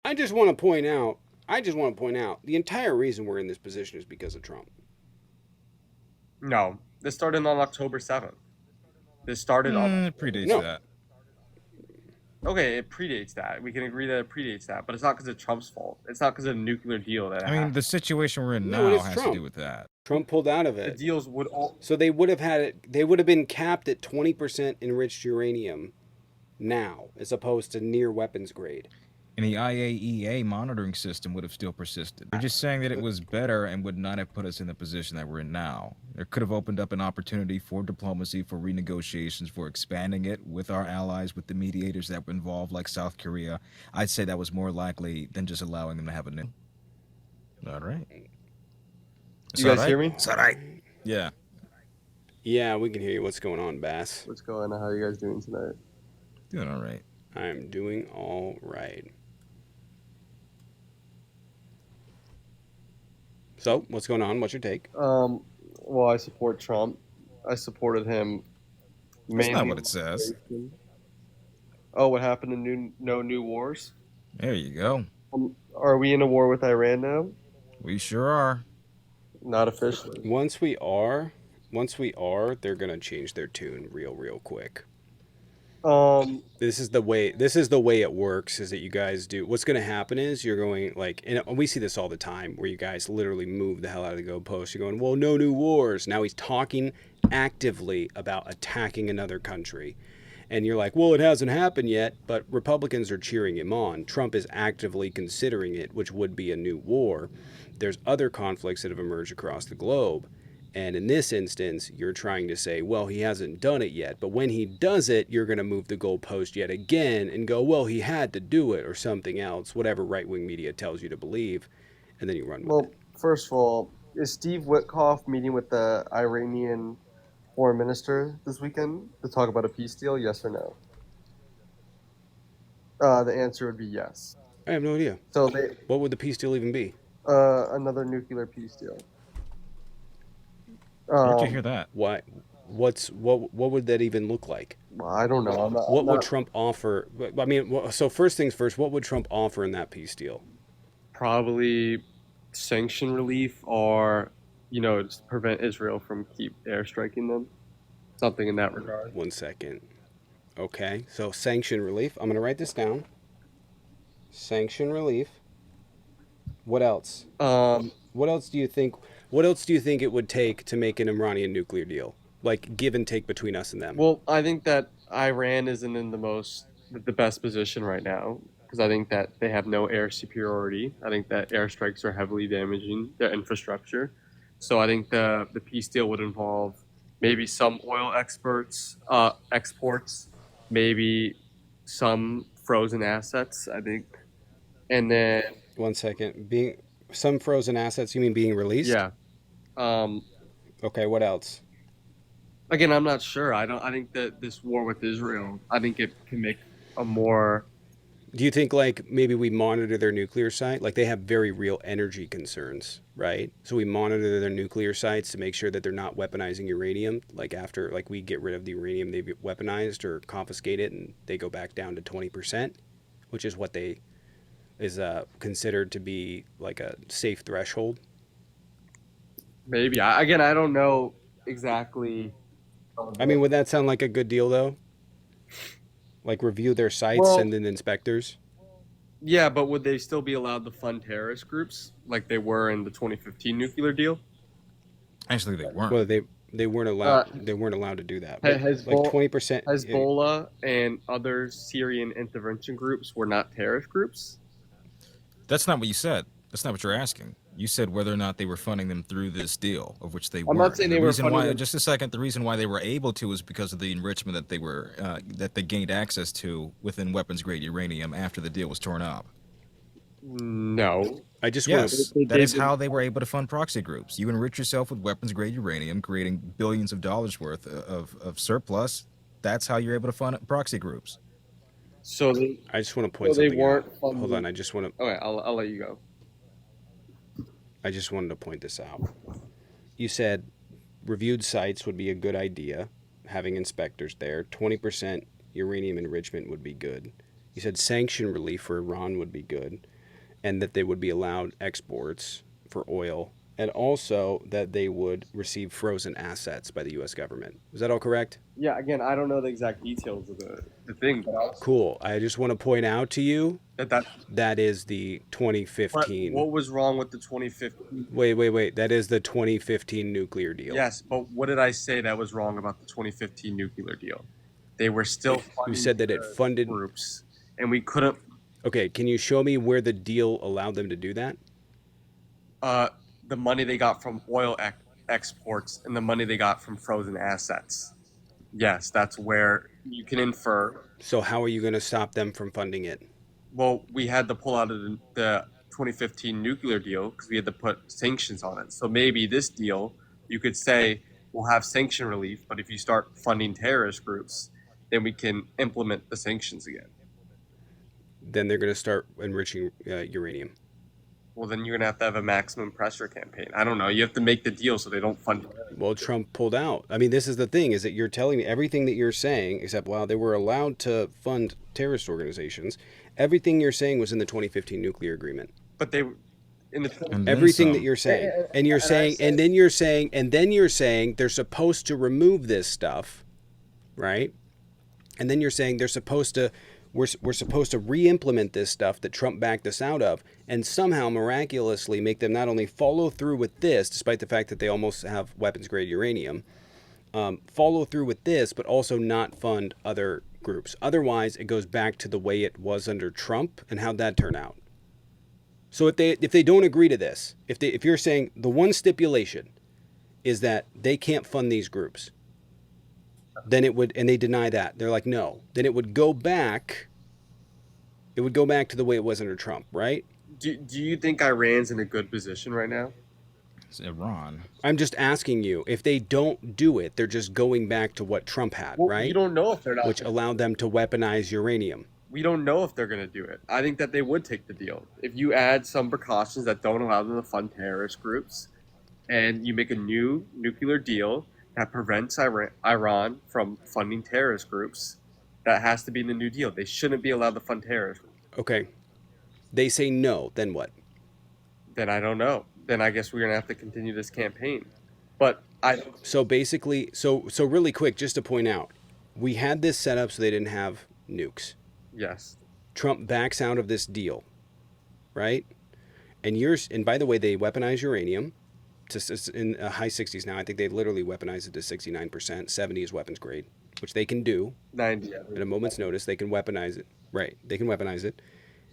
I just want to point out. The entire reason we're in this position is because of Trump. No, this started on October 7th. This started on. It predates No, that. Okay, it predates that. We can agree that it predates that, but it's not because of Trump's fault. It's not because of the nuclear deal that I mean, the happened. situation we're in no, it now is has to do Trump. with that. Trump pulled out of The it. deals would all. So they would have had it. They would have been capped at 20% enriched uranium now, as opposed to near weapons grade. And the IAEA monitoring system would have still persisted. They're just saying that it was better and would not have put us in the position that we're in now. There could have opened up an opportunity for diplomacy, for renegotiations, for expanding it with our allies, with the mediators that were involved, like South Korea. I'd say that was more likely than just allowing them to have a nuke. All right. You guys hear me? It's all right. Yeah. Yeah, we can hear you. What's going on, Bass? What's going on? How are you guys doing tonight? Doing all right. I'm doing all right. So, what's going on? What's your take? Well, I support Trump. I supported him. That's not what it says. Oh, what happened in No New Wars? There you go. Are we in a war with Iran now? We sure are. Not officially. Once we are, they're gonna change their tune real quick. This is the way it works, is that you guys do what's going to happen is you're going like, and we see this all the time where you guys literally move the hell out of the goalpost. You're going, well, no new wars. Now he's talking actively about attacking another country, and you're like, well, it hasn't happened yet, but Republicans are cheering him on. Trump is actively considering it, which would be a new war. There's other conflicts that have emerged across the globe. And in this instance, you're trying to say, well, he hasn't done it yet. But when he does it, you're going to move the goalpost yet again and go, well, he had to do it or something else, whatever right-wing media tells you to believe. And then you run with it. First of all, is Steve Witkoff meeting with the Iranian foreign minister this weekend to talk about a peace deal? Yes or no? The answer would be yes. I have no idea. So what would the peace deal even be? Another nuclear peace deal. Where'd you hear that? Why? What would that even look like? I don't know. What would Trump offer? I mean, so first things first, what would Trump offer in that peace deal? Probably sanction relief, or just prevent Israel from keep airstriking them. Something in that regard. 1 second. Okay, so sanction relief. I'm gonna write this down. Sanction relief. What else? What else do you think? What else do you think it would take to make an Iranian nuclear deal, like give and take between us and them? Well, I think that Iran isn't in the best position right now, because I think that they have no air superiority. I think that airstrikes are heavily damaging their infrastructure. So I think the peace deal would involve maybe some oil exports, maybe some frozen assets, I think, and then 1 second. Being some frozen assets. You mean being released? yeah. Okay. What else? Again, I'm not sure. I think that this war with Israel, I think it can make a more. Do you think like maybe we monitor their nuclear site? Like they have very real energy concerns, right? So we monitor their nuclear sites to make sure that they're not weaponizing uranium. Like after like we get rid of the uranium they've weaponized or confiscate it, and they go back down to 20%, which is what they is considered to be like a safe threshold. Maybe. Again, I don't know exactly. I mean, would that sound like a good deal though? Like review their sites, Well, send in inspectors. yeah, but would they still be allowed to fund terrorist groups like they were in the 2015 nuclear deal? Actually, they weren't. Well, they weren't allowed. They weren't allowed to do that. But like 20%. Hezbollah and other Syrian intervention groups were not terrorist groups? That's not what you said. That's not what you're asking. You said whether or not they were funding them through this deal, of which they I'm weren't. not saying And they the were reason funding why, them. just a second, the reason why they were able to is because of the enrichment that they gained access to within weapons grade uranium after the deal was torn up. No. I just want Yes, to. that is how they were able to fund proxy groups. You enrich yourself with weapons grade uranium, creating billions of dollars worth of surplus. That's how you're able to fund proxy groups. So I just want to point they something weren't out. funding. Hold on. I just want to. Okay, I'll let you go. I just wanted to point this out. You said reviewed sites would be a good idea, having inspectors there. 20% uranium enrichment would be good. You said sanction relief for Iran would be good. and that they would be allowed exports for oil, and also that they would receive frozen assets by the U.S. government. Is that all correct? Yeah, again, I don't know the exact details of the thing, but Cool. I just want to point out to you that that is the 2015. what was wrong with the 2015? Wait. That is the 2015 nuclear deal. Yes, but what did I say that was wrong about the 2015 nuclear deal? They were still You funding said that it terrorist funded. groups, and we couldn't. Okay, can you show me where the deal allowed them to do that? The money they got from oil exports and the money they got from frozen assets. Yes, that's where you can infer. So how are you going to stop them from funding it? Well, we had to pull out of the 2015 nuclear deal because we had to put sanctions on it. So maybe this deal, you could say, we'll have sanction relief, but if you start funding terrorist groups, then we can implement the sanctions again. Then they're going to start enriching uranium. Well, then you're going to have a maximum pressure campaign. I don't know. You have to make the deal so they don't fund it. Well, Trump pulled out. I mean, this is the thing, is that you're telling me everything that you're saying, except, wow, they were allowed to fund terrorist organizations. Everything you're saying was in the 2015 nuclear agreement. But they, in the everything that you're saying, and you're saying, and then you're saying they're supposed to remove this stuff, right? And then you're saying they're supposed to, we're supposed to re-implement this stuff that Trump backed us out of, and somehow miraculously make them not only follow through with this, despite the fact that they almost have weapons-grade uranium, follow through with this, but also not fund other groups. Otherwise, it goes back to the way it was under Trump, and how'd that turn out? So if they don't agree to this, if you're saying the one stipulation is that they can't fund these groups, then it would, and they deny that, they're like, no, then it would go back. It would go back to the way it was under Trump, right? Do you think Iran's in a good position right now? It's Iran. I'm just asking you, if they don't do it, they're just going back to what Trump had, right? You don't know if they're not. Which allowed them to weaponize uranium. We don't know if they're going to do it. I think that they would take the deal. If you add some precautions that don't allow them to fund terrorist groups, and you make a new nuclear deal that prevents Iran from funding terrorist groups, that has to be in the new deal. They shouldn't be allowed to fund terrorists. Okay. They say no, then what? Then I don't know. Then I guess we're going to have to continue this campaign. So basically, so really quick, just to point out, we had this set up so they didn't have nukes. Yes. Trump backs out of this deal, right? And by the way, they weaponize uranium to in high 60s now. I think they literally weaponize it to 69%. 70 is weapons grade, which they can do 90 at a moment's notice. They can weaponize it. Right. They can weaponize it.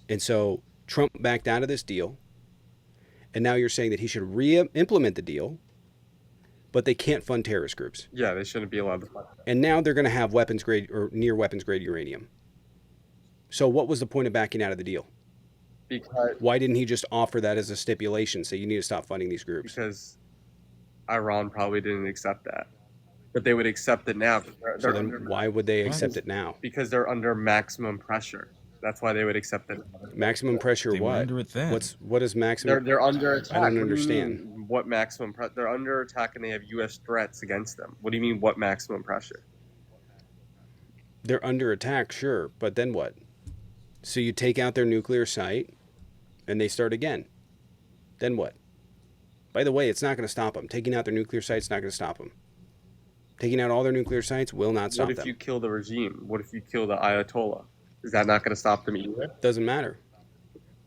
And so Trump backed out of this deal. And now you're saying that he should re-implement the deal, but they can't fund terrorist groups. Yeah, they shouldn't be allowed to fund. And now they're going to have weapons grade or near weapons grade uranium. So what was the point of backing out of the deal? Because why didn't he just offer that as a stipulation? Say you need to stop funding these groups. Because Iran probably didn't accept that, but they would accept it now. So then why would they accept it now? Because they're under maximum pressure. That's why they would accept it. Maximum pressure. They were what? under it then. What is maximum? They're under attack. I don't understand. What maximum pressure? They're under attack and they have U.S. threats against them. What do you mean? What maximum pressure? They're under attack, sure, but then what? So you take out their nuclear site, and they start again. Then what? By the way, it's not going to stop them. Taking out their nuclear sites not going to stop them. Taking out all their nuclear sites will not stop them. What if you kill the regime? What if you kill the Ayatollah? Is that not going to stop them either? Doesn't matter.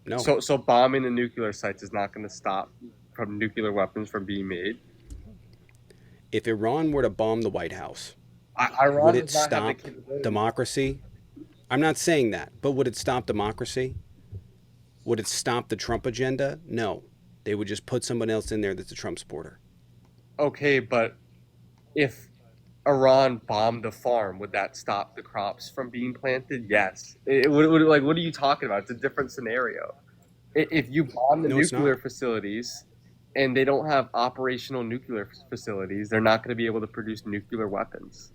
No. So bombing the nuclear sites is not going to stop from nuclear weapons from being made? If Iran were to bomb the White House, Iran would it stop democracy? I'm not saying that, but would it stop democracy? Would it stop the Trump agenda? No. They would just put someone else in there that's a Trump supporter. Okay, but if Iran bombed a farm, would that stop the crops from being planted? Yes. It would, like, what are you talking about? It's a different scenario. If you bomb the nuclear facilities and they don't have operational nuclear facilities, they're not going to be able to produce nuclear weapons.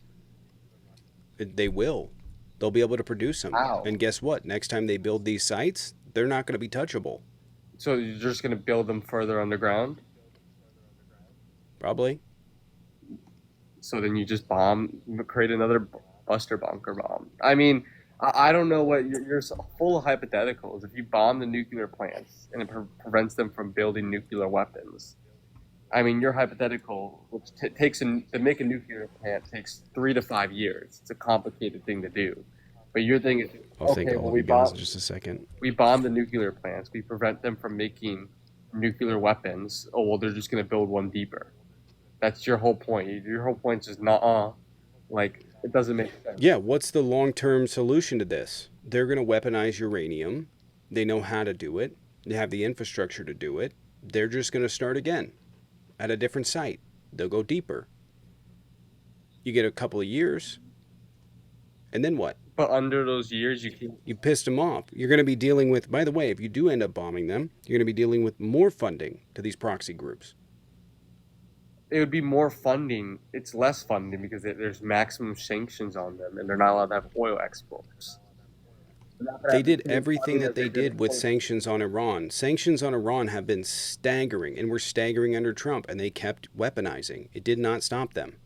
They will. They'll be able to produce them. How? And guess what? Next time they build these sites, they're not going to be touchable. So you're just going to build them further underground? Probably. So then you just create another Buster Bunker bomb. I mean, I don't know what you're so full of hypotheticals. If you bomb the nuclear plants and it prevents them from building nuclear weapons, I mean, your hypothetical, which takes to make a nuclear plant takes 3 to 5 years. It's a complicated thing to do, but your thing is I'll thank okay. all Well, of you guys in just a second. we bomb the nuclear plants. We prevent them from making nuclear weapons. Oh well, they're just going to build one deeper. That's your whole point. Your whole point is just not like it doesn't make sense. Yeah, what's the long-term solution to this? They're going to weaponize uranium. They know how to do it. They have the infrastructure to do it. They're just going to start again at a different site. They'll go deeper. You get a couple of years, and then what? But under those years, you pissed them off. You're going to be dealing with, by the way, if you do end up bombing them, you're going to be dealing with more funding to these proxy groups. It would be more funding. It's less funding because there's maximum sanctions on them, and they're not allowed to have oil exports. They did everything that they did with sanctions on Iran. Sanctions on Iran have been staggering, and were staggering under Trump, and they kept weaponizing. It did not stop them.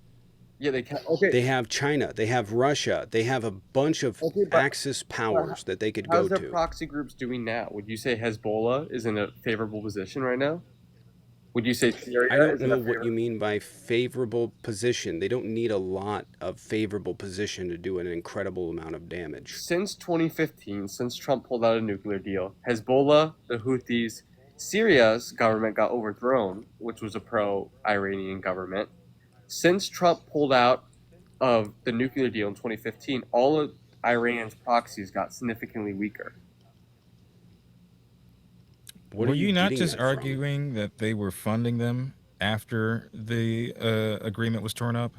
Yeah, they can. Okay. They have China. They have Russia. They have a bunch of Axis powers that they could go to. How's their proxy groups doing now? Would you say Hezbollah is in a favorable position right now? Would you say Syria? I don't know what you mean by favorable position. They don't need a lot of favorable position to do an incredible amount of damage. Since 2015, since Trump pulled out a nuclear deal, Hezbollah, the Houthis, Syria's government got overthrown, which was a pro-Iranian government. Since Trump pulled out of the nuclear deal in 2015, all of Iran's proxies got significantly weaker. Were you not just arguing that they were funding them after the agreement was torn up?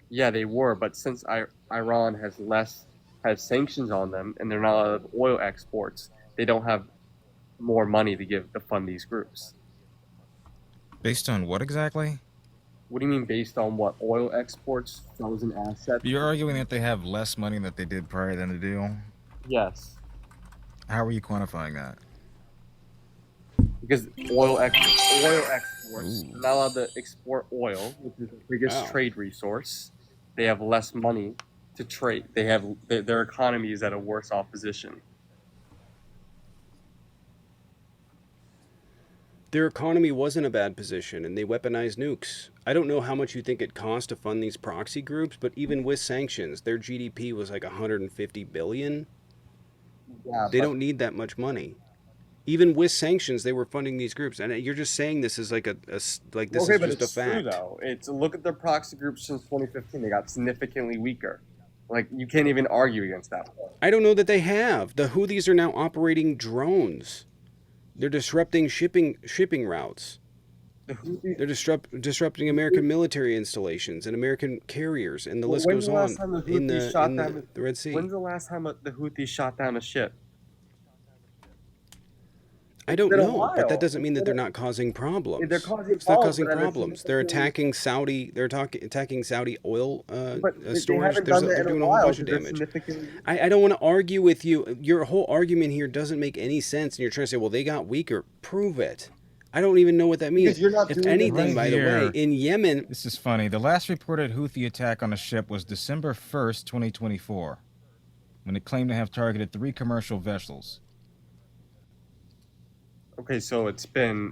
Yeah, they were, but since Iran has sanctions on them and they're not allowed to have oil exports, they don't have more money to fund these groups. Based on what exactly? What do you mean based on what? Oil exports, frozen assets? You're arguing that they have less money than they did prior to the deal? Yes. How are you quantifying that? Because oil exports, not allowed to export oil, which is the biggest trade resource. They have less money to trade. Their economy is at a worse off position. Their economy was in a bad position, and they weaponized nukes. I don't know how much you think it costs to fund these proxy groups, but even with sanctions, their GDP was like 150 billion. Yeah, they don't need that much money. Even with sanctions, they were funding these groups, and you're just saying this is like this is just a fact. True, though. Look at their proxy groups since 2015; they got significantly weaker. Like you can't even argue against that. I don't know that they have. The Houthis are now operating drones. They're disrupting shipping routes. They're disrupting American military installations and American carriers, and the list goes on in the Red Sea. When's the last time the Houthis shot down a ship? I don't know, but that doesn't mean that they're not causing problems. They're causing problems. They're causing problems. They're attacking Saudi. They're attacking Saudi oil storage. They're doing a whole bunch of damage. I don't want to argue with you. Your whole argument here doesn't make any sense, and you're trying to say, well, they got weaker. Prove it. I don't even know what that means. If anything, by the way, in Yemen... This is funny. The last reported Houthi attack on a ship was December 1st, 2024, when it claimed to have targeted 3 commercial vessels. Okay, so it's been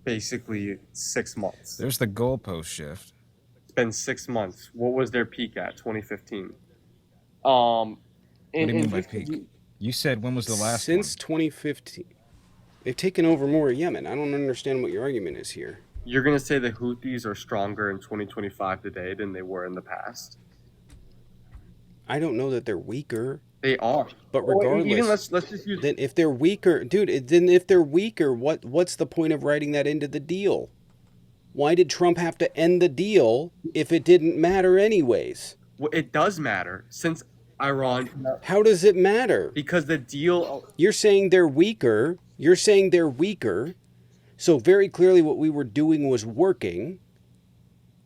basically 6 months. There's the goalpost shift. It's been 6 months. What was their peak at? 2015. What do you mean by peak? You said when was the last Since 2015. They've taken over more of Yemen. I don't understand what your argument is here. You're going to say the Houthis are stronger in 2025 today than they were in the past? I don't know that they're weaker. They are. But regardless, let's just use... then if they're weaker, dude, then if they're weaker, what's the point of writing that into the deal? Why did Trump have to end the deal if it didn't matter anyways? Well, it does matter since Iran... How does it matter? Because the deal... You're saying they're weaker. You're saying they're weaker. So very clearly what we were doing was working.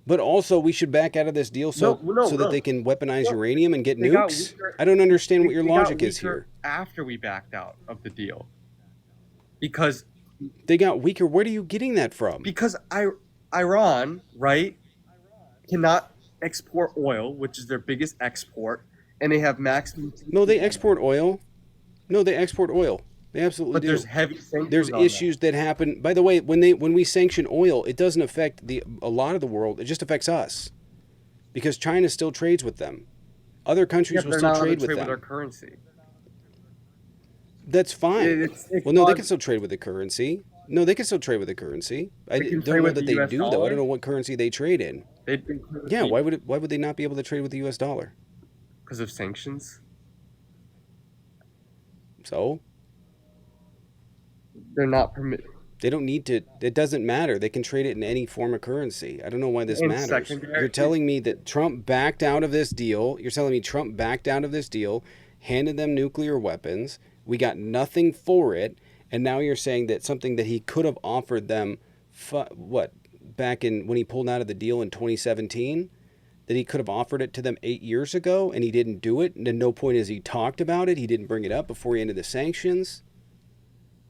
But also, we should back out of this deal so that they can weaponize uranium and get nukes? I don't understand what your logic is here. After we backed out of the deal. Because... They got weaker? Where are you getting that from? Because Iran, right, cannot export oil, which is their biggest export, and they have maximum. No, they export oil. No, they export oil. They absolutely But do. there's heavy sanctions There's on issues that happen. By the way, when we sanction oil, it doesn't affect a lot of the world. It just affects us, because China still trades with them. Other countries will they're still not allowed trade to with trade with them. our currency. That's fine. It's Well, no, they can still trade with the currency. No, they can still trade with the currency. I They can don't trade know with that the they US do though. I don't dollar. know what currency they trade in. They'd be clear with Yeah, the- why would they not be able to trade with the U.S. dollar? because of sanctions. So They're not permitted. they don't need to. It doesn't matter. They can trade it in any form of currency. I don't know why this And matters. secondary- You're telling me that Trump backed out of this deal. You're telling me Trump backed out of this deal, handed them nuclear weapons. We got nothing for it, and now you're saying that something that he could have offered them, back in when he pulled out of the deal in 2017, that he could have offered it to them 8 years ago, and he didn't do it. And at no point has he talked about it. He didn't bring it up before he ended the sanctions.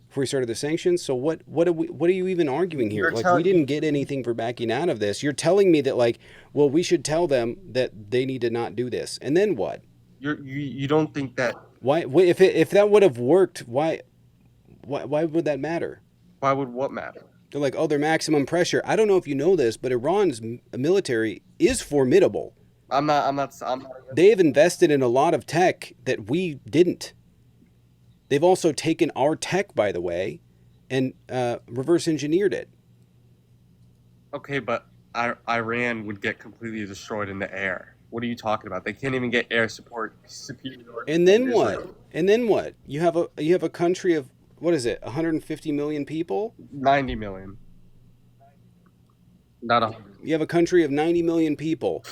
Before he started the sanctions. So what are you even arguing here? You're Like, telling- we didn't get anything for backing out of this. You're telling me that, like, well, we should tell them that they need to not do this. And then what? You don't think that? Why if that would have worked, why would that matter? Why would what matter? They're like, oh, they're maximum pressure. I don't know if you know this, but Iran's military is formidable. I'm not. They have invested in a lot of tech that we didn't. They've also taken our tech, by the way, and reverse engineered it. Okay, but Iran would get completely destroyed in the air. What are you talking about? They can't even get air support superior. And then what? And then what? You have a country of, what is it, 150 million people? 90 million. Not 100. You have a country of 90 million people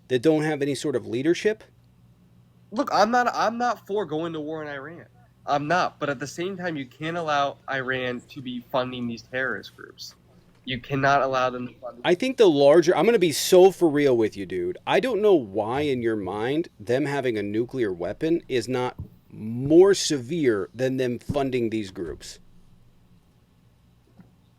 that don't have any sort of leadership? Look, I'm not for going to war in Iran. I'm not, but at the same time, you can't allow Iran to be funding these terrorist groups. You cannot allow them to fund. I think I'm going to be so for real with you, dude. I don't know why in your mind them having a nuclear weapon is not more severe than them funding these groups.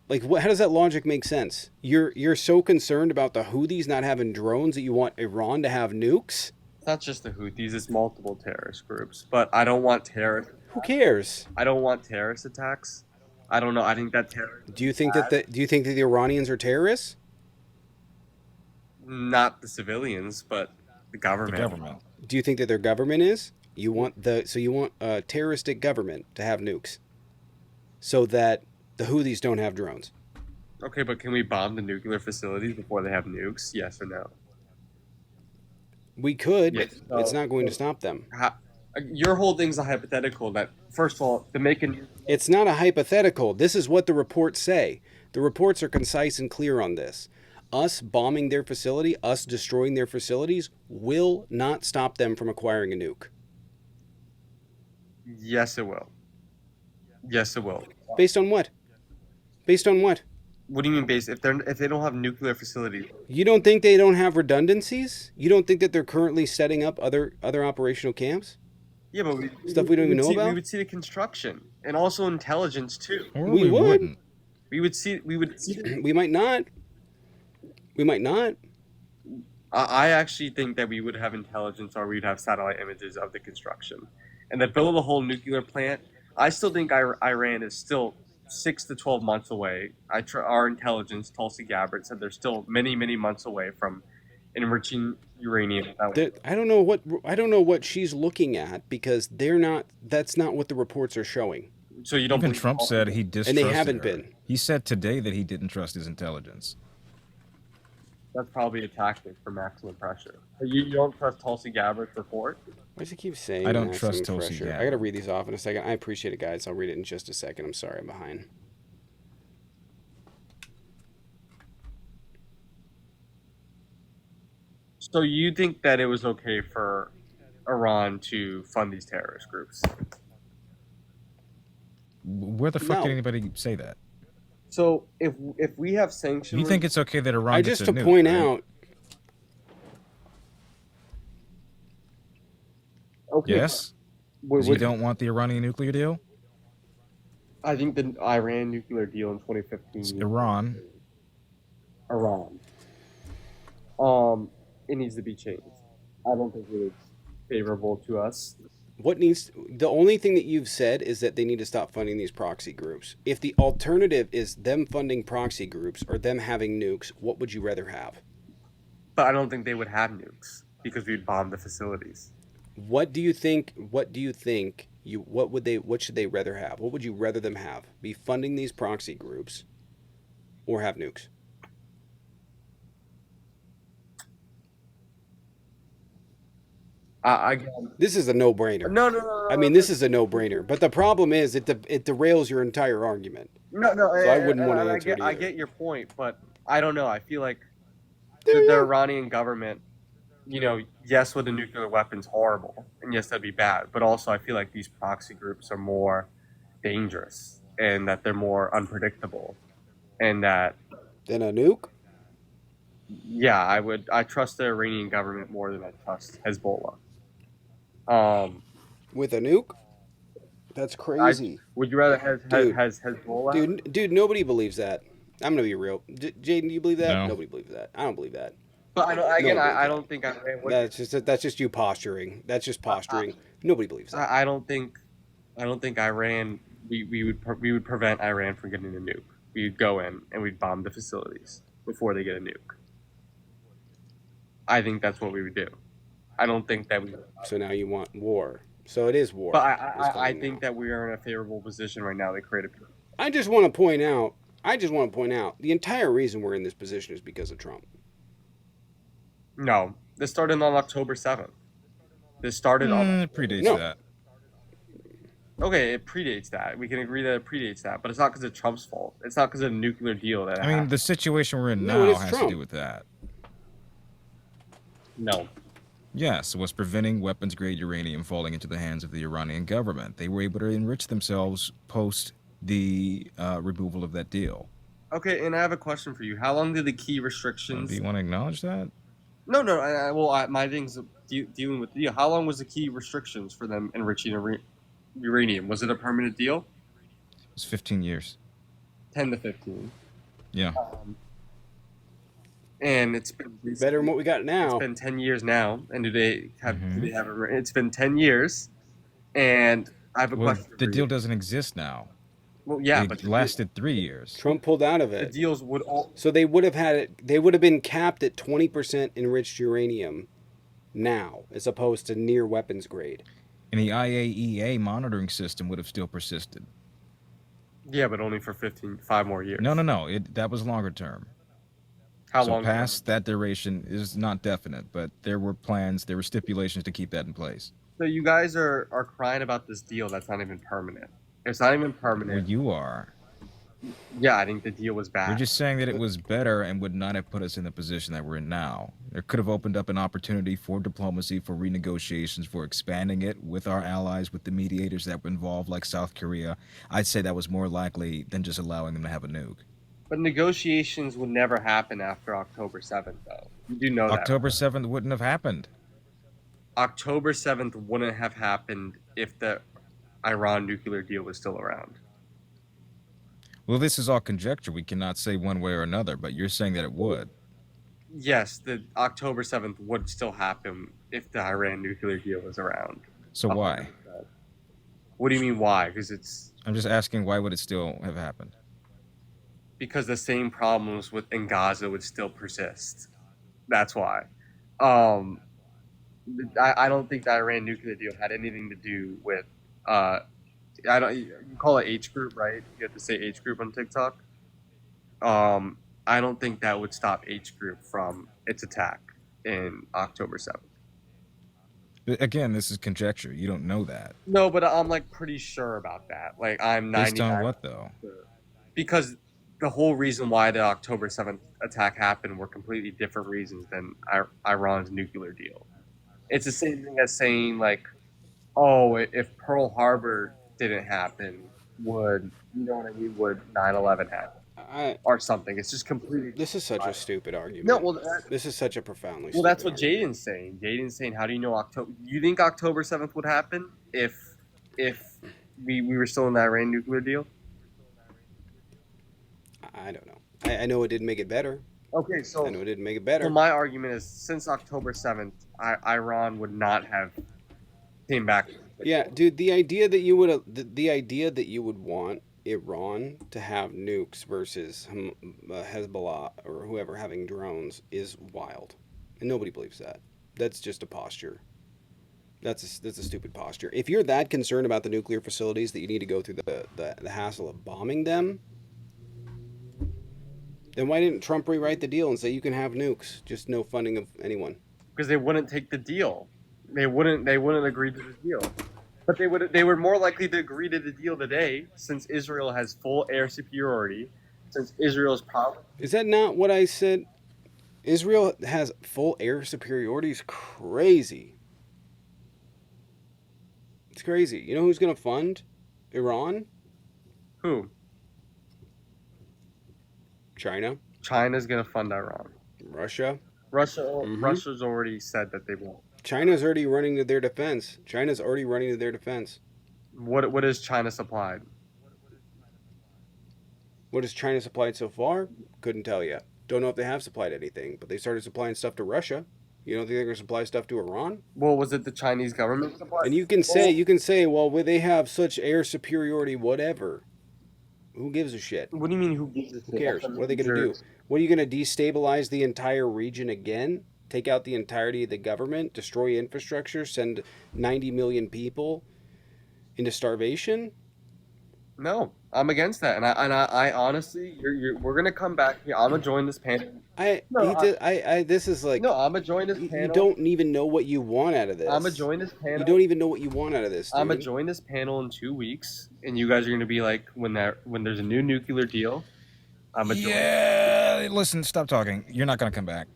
Like, how does that logic make sense? You're so concerned about the Houthis not having drones that you want Iran to have nukes? It's not just the Houthis; it's multiple terrorist groups. But I don't want terrorist. Who cares? I don't want terrorist attacks. I don't know. I think that terrorist. Do you think that the Iranians are terrorists? Not the civilians, but the government. The government. Do you think that their government is? You want a terroristic government to have nukes, so that the Houthis don't have drones. Okay, but can we bomb the nuclear facilities before they have nukes? Yes or no? We could. Yes. It's not going to stop them. Your whole thing's a hypothetical. That first of all, to make a. It's not a hypothetical. This is what the reports say. The reports are concise and clear on this. Us bombing their facility, us destroying their facilities, will not stop them from acquiring a nuke. Yes, it will. Yes, it will. Based on what? Based on what? What do you mean based? If they don't have nuclear facilities? You don't think they don't have redundancies? You don't think that they're currently setting up other operational camps? Yeah, but Stuff we don't even know about? We would see the construction and also intelligence too. Or We would. wouldn't. We would see. We might not. We might not. I actually think that we would have intelligence, or we'd have satellite images of the construction, and the build of the whole nuclear plant. I still think Iran is still 6 to 12 months away. Our intelligence, Tulsi Gabbard, said they're still many, many months away from enriching uranium. I don't know what she's looking at, because they're not. That's not what the reports are showing. So you don't. Even believe Trump said he distrusted And they haven't her. been. He said today that he didn't trust his intelligence. That's probably a tactic for maximum pressure. You don't trust Tulsi Gabbard's report? Why does he keep saying I don't maximum trust Tulsi pressure? Gabbard. I gotta read these off in a second. I appreciate it, guys. I'll read it in just a second. I'm sorry, I'm behind. So you think that it was okay for Iran to fund these terrorist groups? Where the fuck No. did anybody say that? So if we have sanctions, You think it's okay that Iran I gets just a to nuke, point right? out. okay, Yes? would- You don't want the Iranian nuclear deal? I think the Iran nuclear deal in 2015, It's Iran. Iran, it needs to be changed. I don't think favorable to us. The only thing that you've said is that they need to stop funding these proxy groups. If the alternative is them funding proxy groups or them having nukes, what would you rather have? But I don't think they would have nukes because we'd bomb the facilities. What do you think what should they rather have? What would you rather them have? Be funding these proxy groups or have nukes? This is a no-brainer. No. I mean, this is a no-brainer. But the problem is, it derails your entire argument. No. So I wouldn't want to answer it either. I get your point, but I don't know. I feel like the Iranian government, yes, with the nuclear weapons, horrible, and yes, that'd be bad. But also, I feel like these proxy groups are more dangerous, and that they're more unpredictable, and that Than a nuke? yeah, I trust the Iranian government more than I trust Hezbollah. With a nuke? That's crazy. Would you rather have Hezbollah? Dude, nobody believes that. I'm gonna be real. Jaden, do you believe that? No. Nobody believes that. I don't believe that. But I don't think Iran would. That's just you posturing. That's just posturing. Nobody believes that. I don't think Iran. We would prevent Iran from getting a nuke. We would go in and we'd bomb the facilities before they get a nuke. I think that's what we would do. I don't think that we. So now you want war. So it is war. But I think that we are in a favorable position right now to create a. I just want to point out. The entire reason we're in this position is because of Trump. No, this started on October 7th. This started on. It predates that. Okay, it predates that. We can agree that it predates that, but it's not because of Trump's fault. It's not because of the nuclear deal that. I mean, the situation we're in now has to do with that. No. Yes, it was preventing weapons-grade uranium falling into the hands of the Iranian government. They were able to enrich themselves post the removal of that deal. Okay, and I have a question for you. How long did the key restrictions... Do you want to acknowledge that? No. My thing's dealing with the deal. How long was the key restrictions for them enriching uranium? Was it a permanent deal? It was 15 years. 10 to 15. Yeah. And it's been better than what we got now. It's been 10 years now, and do they have? It's been 10 years, and I have a question. The deal doesn't exist now. Well, yeah, but it lasted 3 years. Trump pulled out of it. The deals would all. So they would have had it. They would have been capped at 20% enriched uranium, now, as opposed to near weapons grade. And the IAEA monitoring system would have still persisted. Yeah, but only for 5 more years. No. That was longer term. How long? Past that duration is not definite, but there were plans, there were stipulations to keep that in place. So you guys are crying about this deal that's not even permanent. It's not even permanent. Well, you are. Yeah, I think the deal was bad. You're just saying that it was better and would not have put us in the position that we're in now. There could have opened up an opportunity for diplomacy, for renegotiations, for expanding it with our allies, with the mediators that were involved, like South Korea. I'd say that was more likely than just allowing them to have a nuke. But negotiations would never happen after October 7th, though. You do know that. October 7th wouldn't have happened. October 7th wouldn't have happened if the Iran nuclear deal was still around. Well, this is all conjecture. We cannot say one way or another, but you're saying that it would. Yes, the October 7th would still happen if the Iran nuclear deal was around. So why? What do you mean why? Because it's... I'm just asking, why would it still have happened? Because the same problems in Gaza would still persist. That's why. I don't think the Iran nuclear deal had anything to do with... you call it H group, right? You have to say H group on TikTok. I don't think that would stop H group from its attack in October 7th. But again, this is conjecture. You don't know that. No, but I'm pretty sure about that. I'm 99%. Based on what though? Because the whole reason why the October 7th attack happened were completely different reasons than Iran's nuclear deal. It's the same thing as saying if Pearl Harbor didn't happen, would 9/11 happen or something? It's just completely. This is such a stupid argument. No, well, this is such a profoundly. Well, that's what argument. Jaden's saying. Jaden's saying, how do you know October? You think October 7th would happen if we were still in the Iran nuclear deal? I don't know. I know it didn't make it better. Okay, so I know it didn't make it better. Well, my argument is since October 7th, Iran would not have came back. Yeah, dude, the idea that you would want Iran to have nukes versus Hezbollah or whoever having drones is wild, and nobody believes that. That's just a posture. That's a stupid posture. If you're that concerned about the nuclear facilities that you need to go through the hassle of bombing them, then why didn't Trump rewrite the deal and say you can have nukes, just no funding of anyone? Because they wouldn't take the deal. They wouldn't agree to the deal. But they were more likely to agree to the deal today, since Israel has full air superiority, since Israel's problem. Is that not what I said? Israel has full air superiority is crazy. It's crazy. You know who's going to fund Iran? Who? China. China's going to fund Iran. Russia. Russia's already said that they won't. China's already running to their defense. What has China supplied? What has China supplied so far? Couldn't tell you. Don't know if they have supplied anything, but they started supplying stuff to Russia. You don't think they're going to supply stuff to Iran? Well, was it the Chinese government supply? And you can say, well, they have such air superiority, whatever. Who gives a shit? What do you mean, who gives a shit? Who cares? What are they going to do? What are you going to destabilize the entire region again? Take out the entirety of the government, destroy infrastructure, send 90 million people into starvation? No, I'm against that, and I honestly, we're gonna come back here. I'm gonna join this panel. This is like no, I'm gonna join this panel. You don't even know what you want out of this. I'm gonna join this panel. You don't even know what you want out of this. Dude. I'm gonna join this panel in 2 weeks, and you guys are gonna be like, when there's a new nuclear deal, I'm gonna join. Yeah, listen, stop talking. You're not gonna come back.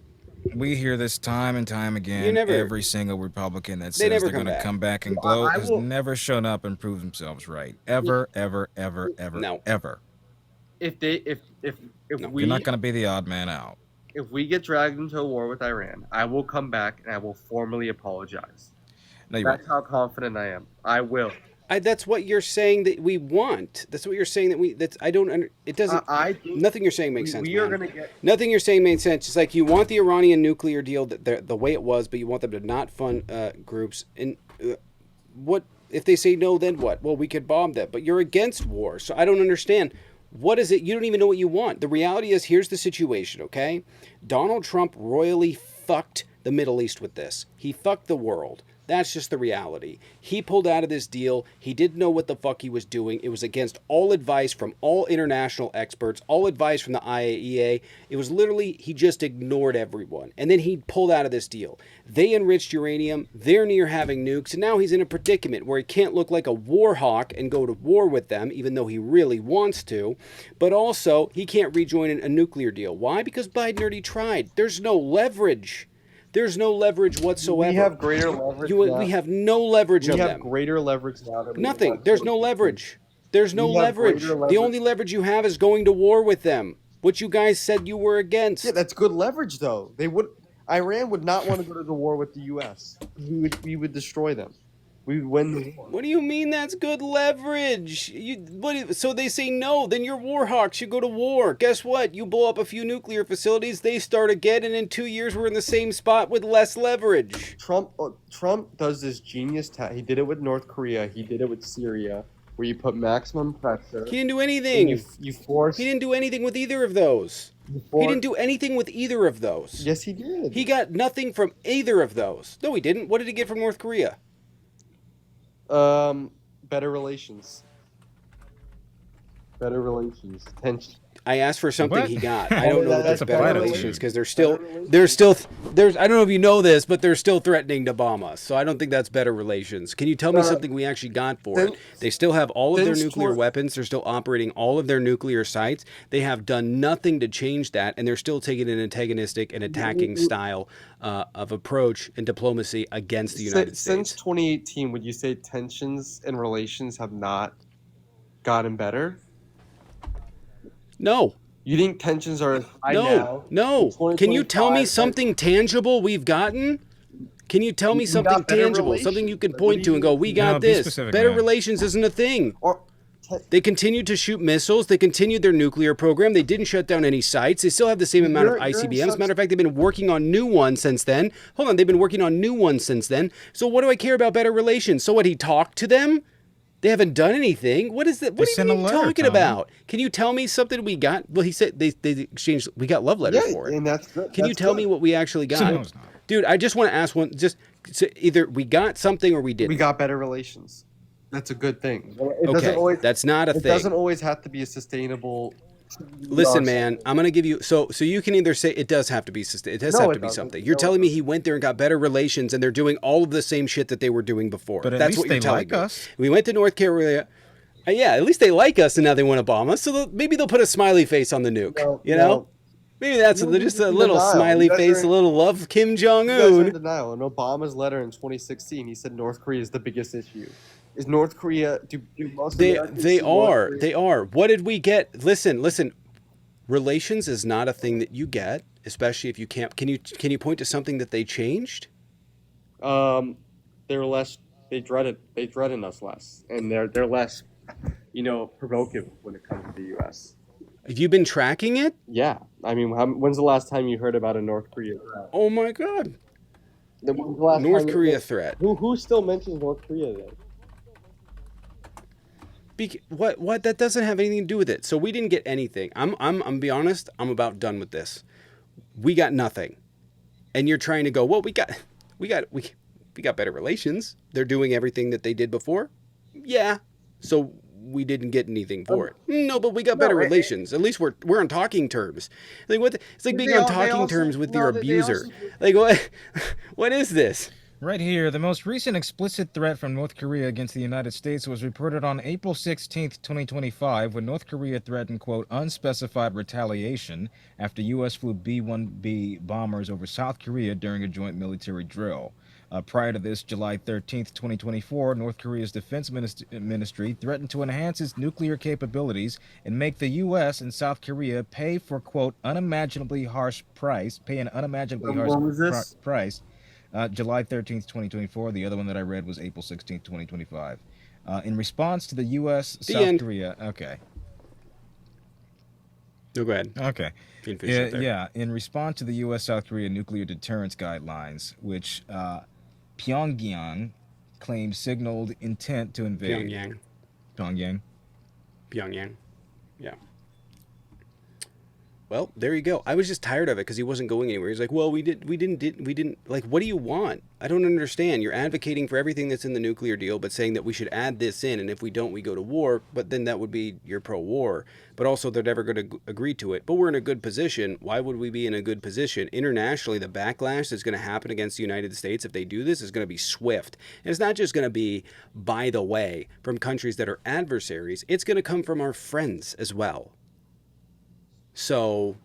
We hear this time and time again. Every single Republican that says they're going to come back and gloat has never shown up and proved themselves right. Ever. No. Ever. If we, you're not going to be the odd man out. If we get dragged into a war with Iran, I will come back and I will formally apologize. No, That's how confident I am. I will. That's what you're saying that we want. That's what you're saying that we. That's I don't. It doesn't. Nothing you're saying makes sense. We are gonna get. Nothing you're saying makes sense. It's like you want the Iranian nuclear deal the way it was, but you want them to not fund groups. And what if they say no? Then what? Well, we could bomb them. But you're against war, so I don't understand. What is it? You don't even know what you want. The reality is, here's the situation. Okay, Donald Trump royally fucked the Middle East with this. He fucked the world. That's just the reality. He pulled out of this deal. He didn't know what the fuck he was doing. It was against all advice from all international experts, all advice from the IAEA. It was literally, he just ignored everyone. And then he pulled out of this deal. They enriched uranium. They're near having nukes. And now he's in a predicament where he can't look like a war hawk and go to war with them, even though he really wants to. But also, he can't rejoin a nuclear deal. Why? Because Biden already tried. There's no leverage. There's no leverage whatsoever. We have greater leverage. We have no leverage of them. We have greater leverage now. Nothing. There's no leverage. There's no leverage. The only leverage you have is going to war with them, which you guys said you were against. Yeah, that's good leverage, though. Iran would not want to go to the war with the U.S. We would destroy them. We would win the war. What do you mean that's good leverage? So they say no, then you're war hawks. You go to war. Guess what? You blow up a few nuclear facilities, they start again, and in 2 years we're in the same spot with less leverage. Trump does this genius he did it with North Korea. He did it with Syria, where you put maximum pressure. He didn't do anything. You force. He didn't do anything with either of those. He didn't do anything with either of those. Yes, he did. He got nothing from either of those. No, he didn't. What did he get from North Korea? Better relations. Tension. I asked for something What? he got. I don't know that That's that's a better platitude. relations because there's I don't know if you know this, but they're still threatening to bomb us. So I don't think that's better relations. Can you tell me something we actually got for it? They still have all of their nuclear weapons. They're still operating all of their nuclear sites. They have done nothing to change that, and they're still taking an antagonistic and attacking style of approach and diplomacy against the United States. Since 2018, would you say tensions and relations have not gotten better? No. You think tensions are high now? No. Can you tell me something tangible we've gotten? Can you tell me something tangible, something you can point to and go, we got this? Better relations isn't a thing. Or They continued to shoot missiles. They continued their nuclear program. They didn't shut down any sites. They still have the same amount of ICBMs. As a matter of fact, they've been working on new ones since then. Hold on, they've been working on new ones since then. So what do I care about better relations? So what, he talked to them? They haven't done anything. What is that? What are you talking about? Can you tell me something we got? Well, he said they exchanged. We got love letters for it. And that's good. Can you tell me what we actually got? Dude, I just want to ask one. Just either we got something or we didn't. We got better relations. That's a good thing. Okay, that's not a thing. It doesn't always have to be a sustainable. Listen, man, I'm gonna give you so you can either say it does have to be it does have to be something. You're telling me he went there and got better relations, and they're doing all of the same shit that they were doing before. But that's what you're telling like me. Us. We went to North Carolina. Yeah, at least they like us, and now they want to bomb us. So maybe they'll put a smiley face on the nuke. You know, maybe that's just a little smiley face, a little love Kim Jong Un. In denial. In Obama's letter in 2016, he said North Korea is the biggest issue. Is North Korea? Do most they are. What did we get? Listen. Relations is not a thing that you get, especially if you can't. Can you point to something that they changed? They're less. They dreaded us less, and they're less, provocative when it comes to the U.S. Have you been tracking it? Yeah, I mean, when's the last time you heard about a North Korea threat? Oh my God! North Korea threat. Who still mentions North Korea then? What? That doesn't have anything to do with it. So we didn't get anything. I'm be honest. I'm about done with this. We got nothing, and you're trying to go. Well, we got better relations. They're doing everything that they did before. Yeah. So we didn't get anything for it. No, but we got better relations. At least we're on talking terms. Like what? It's like being on talking terms with your abuser. Like what? What is this? Right here, the most recent explicit threat from North Korea against the United States was reported on April 16th, 2025, when North Korea threatened, quote, unspecified retaliation after U.S. flew B-1B bombers over South Korea during a joint military drill. Prior to this, July 13th, 2024, North Korea's defense ministry threatened to enhance its nuclear capabilities and make the U.S. and South Korea pay for, quote, pay an unimaginably harsh price. July 13th, 2024. The other one that I read was April 16th, 2025. In response to the U.S. South Korea... Okay. No, go ahead. Okay. Yeah. In response to the U.S. South Korea nuclear deterrence guidelines, which Pyongyang claimed signaled intent to invade. Pyongyang. Yeah. Well, there you go. I was just tired of it because he wasn't going anywhere. He's like, well, we didn't. Like, what do you want? I don't understand. You're advocating for everything that's in the nuclear deal, but saying that we should add this in, and if we don't, we go to war. But then that would be you're pro-war. But also, they're never going to agree to it. But we're in a good position. Why would we be in a good position? Internationally, the backlash that's going to happen against the United States if they do this is going to be swift. And it's not just going to be, by the way, from countries that are adversaries. It's going to come from our friends as well. So